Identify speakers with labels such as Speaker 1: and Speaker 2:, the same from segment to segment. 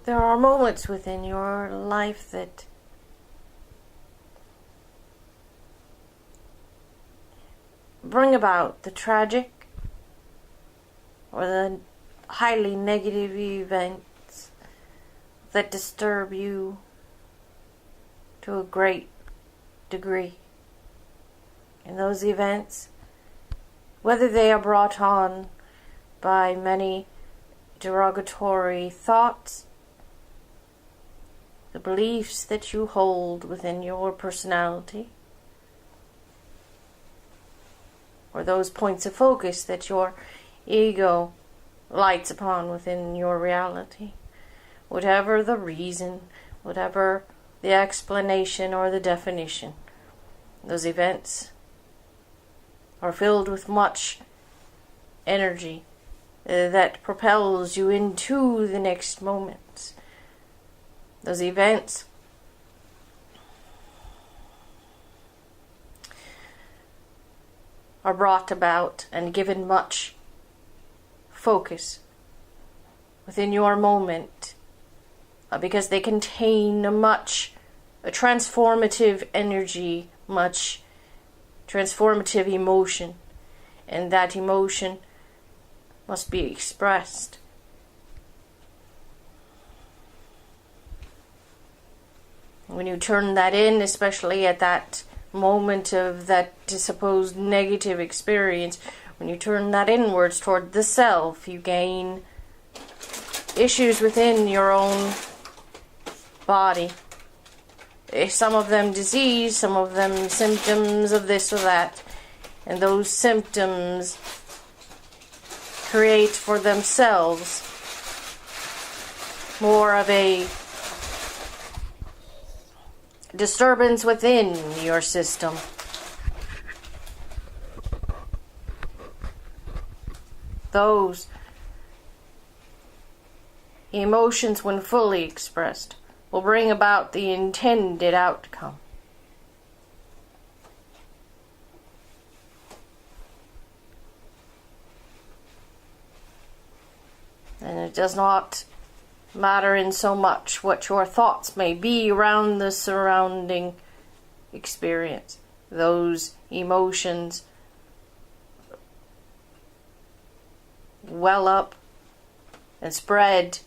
Speaker 1: There are moments within your life that bring about the tragic or the highly negative events that disturb you to a great degree. And those events, whether they are brought on by many derogatory thoughts, the beliefs that you hold within your personality, or those points of focus that your ego lights upon within your reality. Whatever the reason, whatever the explanation or the definition, those events are filled with much energy that propels you into the next moment. Those events are brought about and given much focus within your moment because they contain a transformative energy, much transformative emotion, and that emotion must be expressed. When you turn that in, especially at that moment of that supposed negative experience, when you turn that inwards toward the self, you gain issues within your own body. Some of them disease, some of them symptoms of this or that. And those symptoms create for themselves more of a disturbance within your system. Those emotions, when fully expressed, will bring about the intended outcome. And it does not matter in so much what your thoughts may be around the surrounding experience. Those emotions well up and spread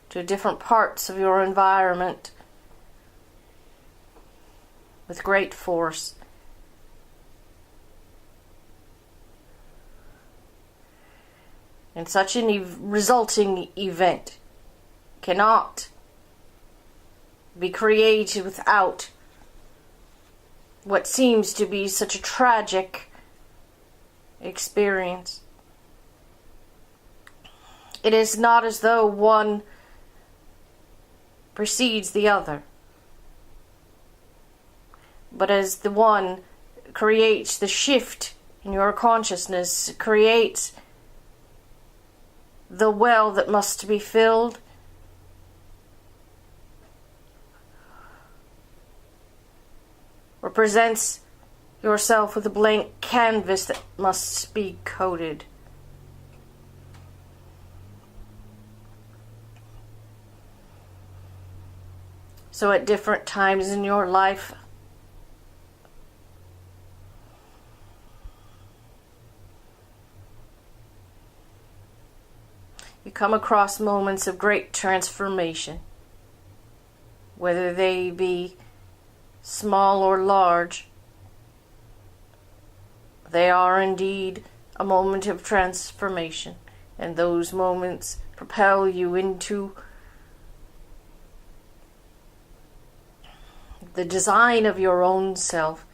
Speaker 1: to different parts of your environment with great force. And such a resulting event cannot be created without what seems to be such a tragic experience. It is not as though one precedes the other, but as the one creates the shift in your consciousness, creates the well that must be filled, or presents yourself with a blank canvas that must be coated. So at different times in your life, you come across moments of great transformation, whether they be small or large. They are indeed a moment of transformation, and those moments propel you into the design of your own self,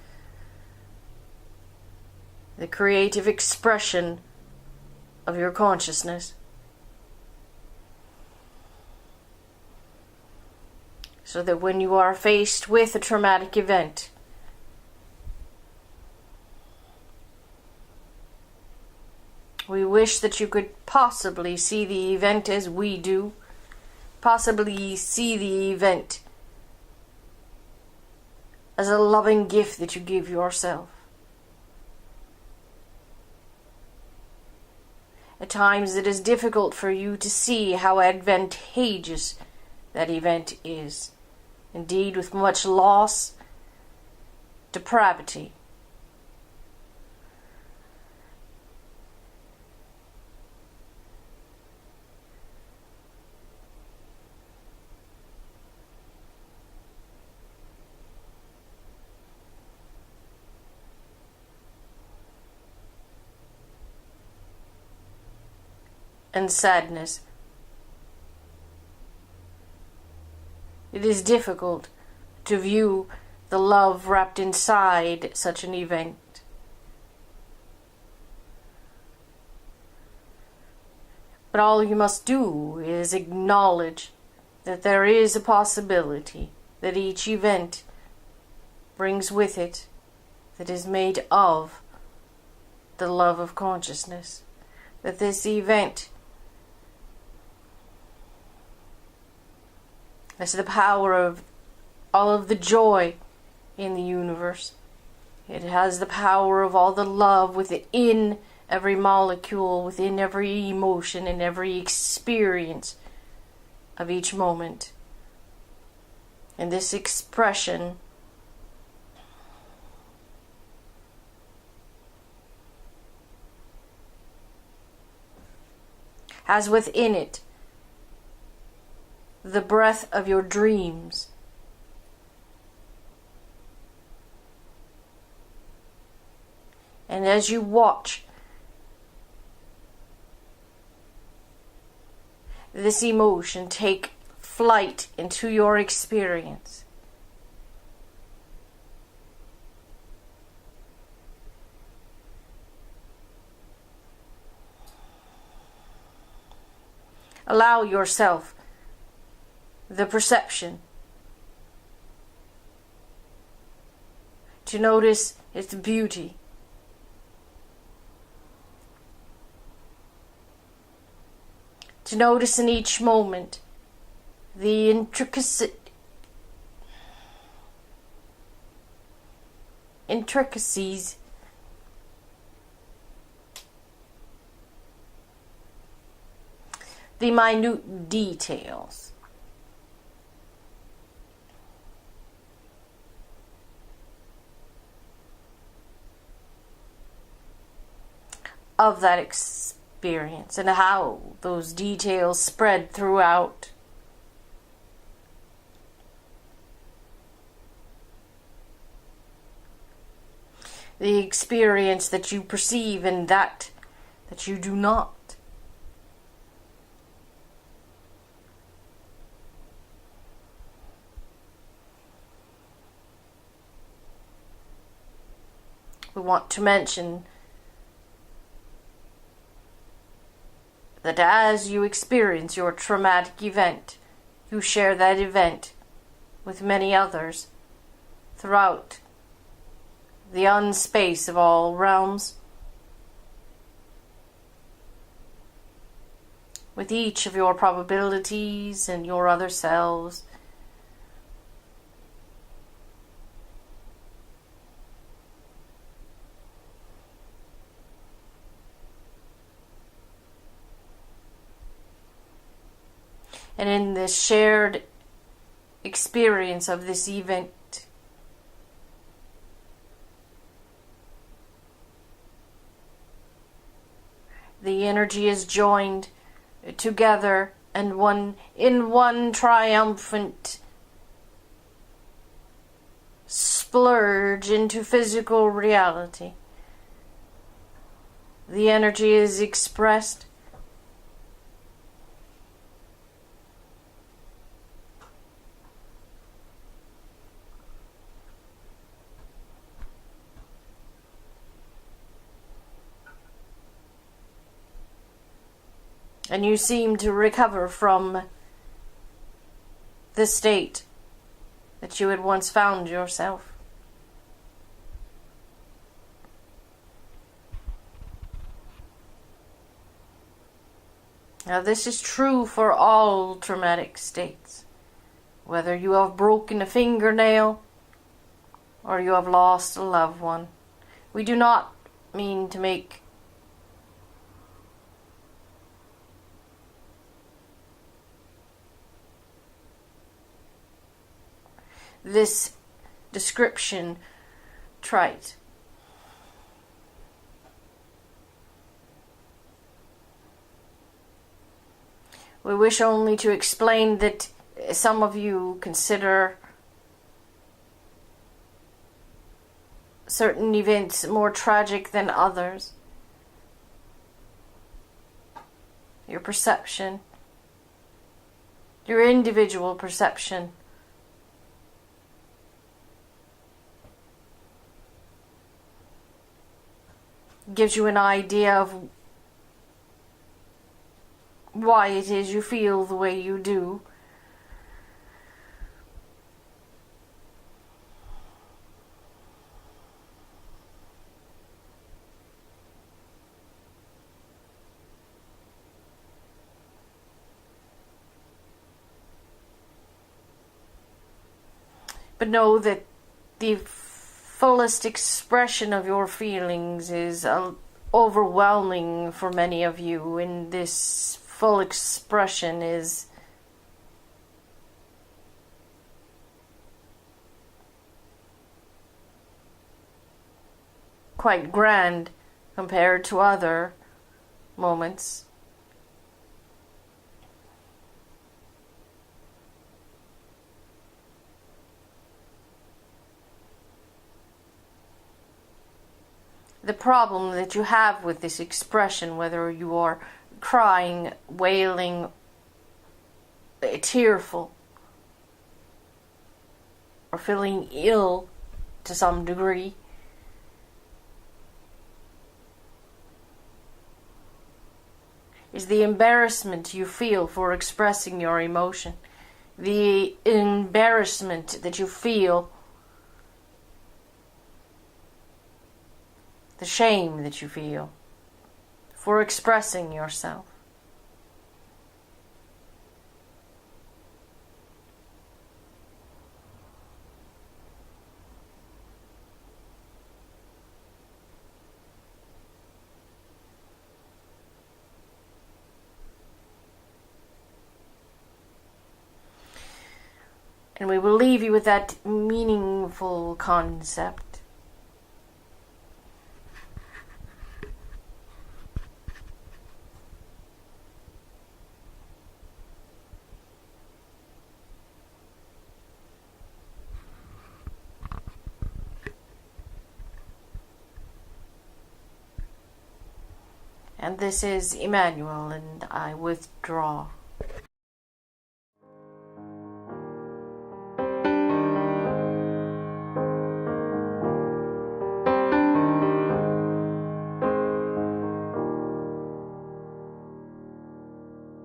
Speaker 1: the creative expression of your consciousness. So that when you are faced with a traumatic event, we wish that you could possibly see the event as we do, possibly see the event as a loving gift that you give yourself. At times it is difficult for you to see how advantageous that event is. Indeed, with much loss, depravity, and sadness. It is difficult to view the love wrapped inside such an event. But all you must do is acknowledge that there is a possibility that each event brings with it that is made of the love of consciousness. That this event has the power of all of the joy in the universe. It has the power of all the love within every molecule, within every emotion and every experience of each moment. And this expression has within it the breath of your dreams. And as you watch this emotion take flight into your experience, allow yourself the perception to notice its beauty, to notice in each moment the intricacies the minute details of that experience and how those details spread throughout. The experience that you perceive and that you do not. We want to mention that as you experience your traumatic event, you share that event with many others throughout the unspace of all realms, with each of your probabilities and your other selves. And in this shared experience of this event, the energy is joined together and in one triumphant splurge into physical reality. The energy is expressed and you seem to recover from the state that you had once found yourself. Now, this is true for all traumatic states, whether you have broken a fingernail or you have lost a loved one. We do not mean to make this description trite. We wish only to explain that some of you consider certain events more tragic than others. Your perception, your individual perception, gives you an idea of why it is you feel the way you do. But know that the fullest expression of your feelings is overwhelming for many of you, and this full expression is quite grand compared to other moments. The problem that you have with this expression, whether you are crying, wailing, tearful, or feeling ill to some degree, is the embarrassment you feel for expressing your emotion. The embarrassment that you feel, the shame that you feel for expressing yourself. And we will leave you with that meaningful concept. And this is Emmanuel, and I withdraw.